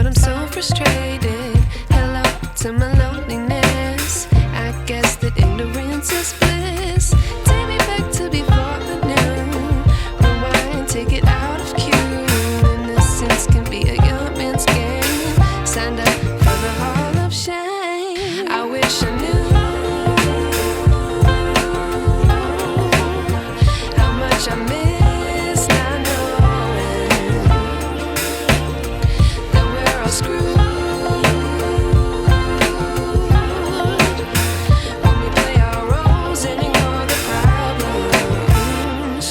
but I'm so frustrated. Hello to my loneliness. I guess that ignorance is bliss. Take me back to before I knew. Rewind, take it out of cue. Innocence can be a young man's game. Signed up for the hall of shame. I wish I knew how much I miss not knowing that we're all screwed when we play our roles and ignore the problems.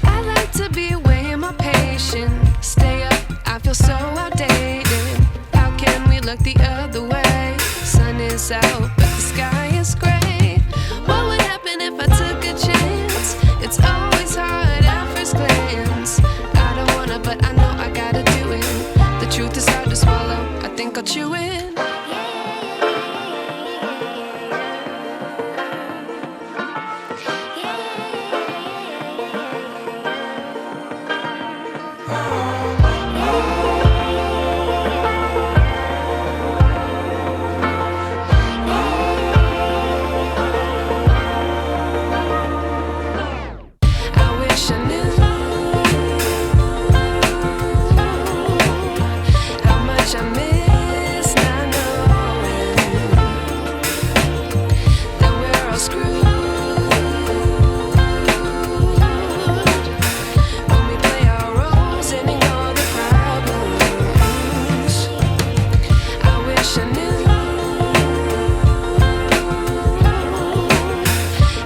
I like to be weighing my patience. Stay up, I feel so outdated. How can we look the other way? Sun is out, but the sky is gray. What would happen if I took a chance? It's always hard at first glance. I don't wanna, but I know I gotta do it. The truth is hard to swallow, I think I'll chew it. I wish I knew how much I miss not knowing that we're all screwed when we play our roles and ignore the problems. I wish I knew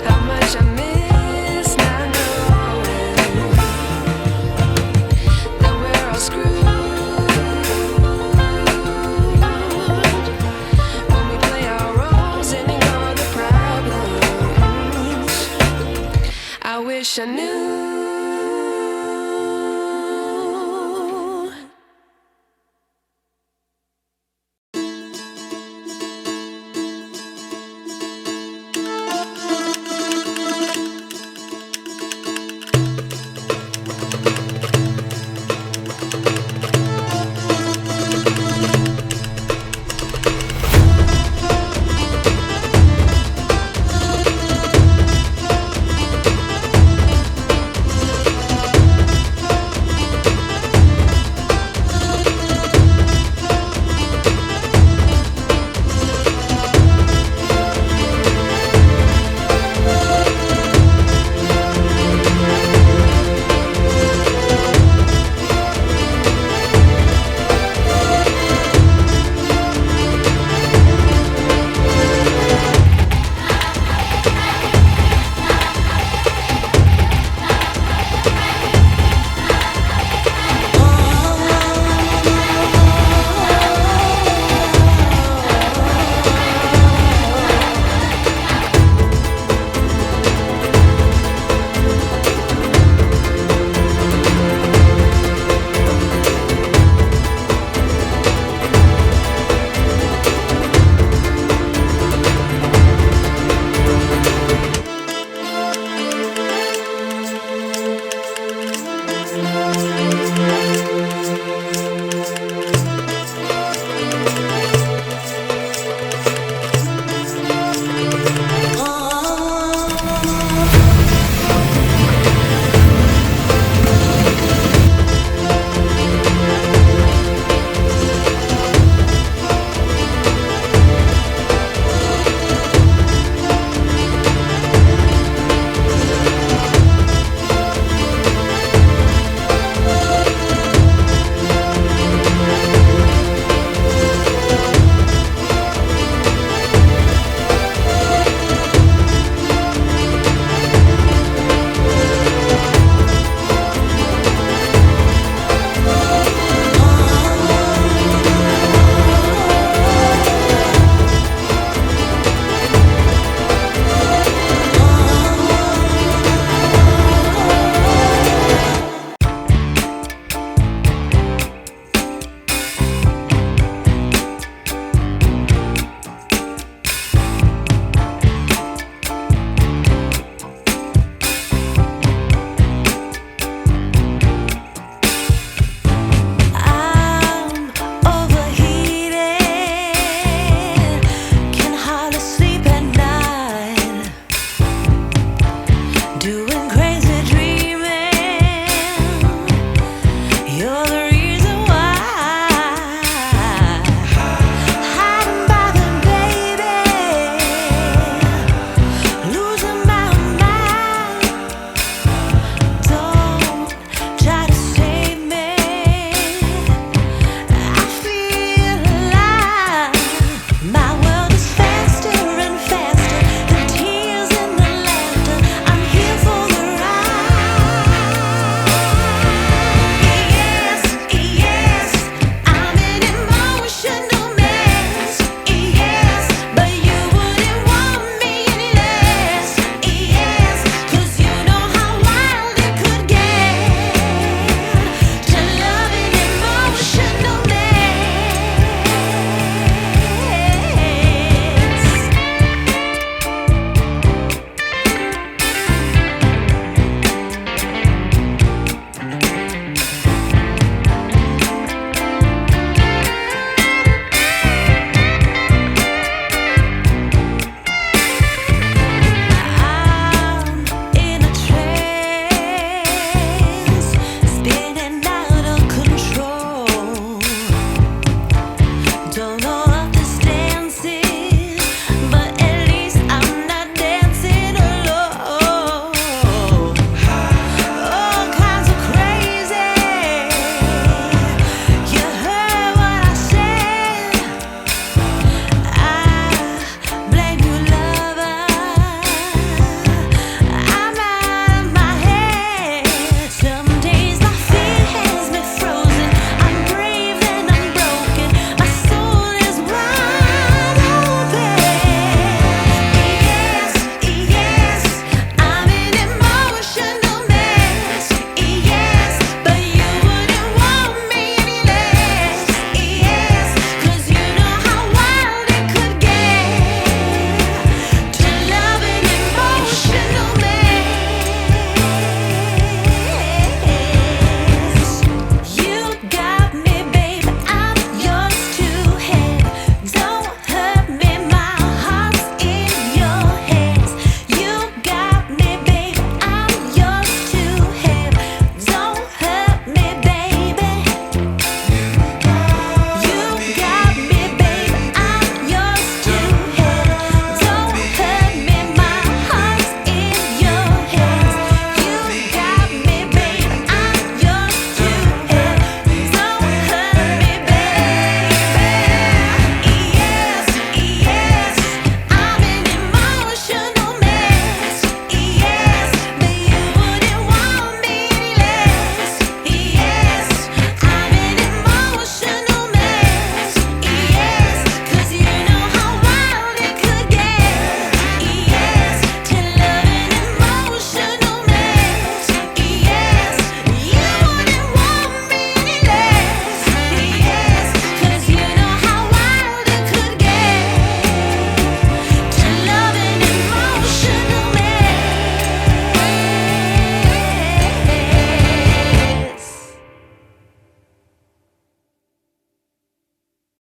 how much I miss not knowing that we're all screwed when we play our roles and ignore the problems. I wish I knew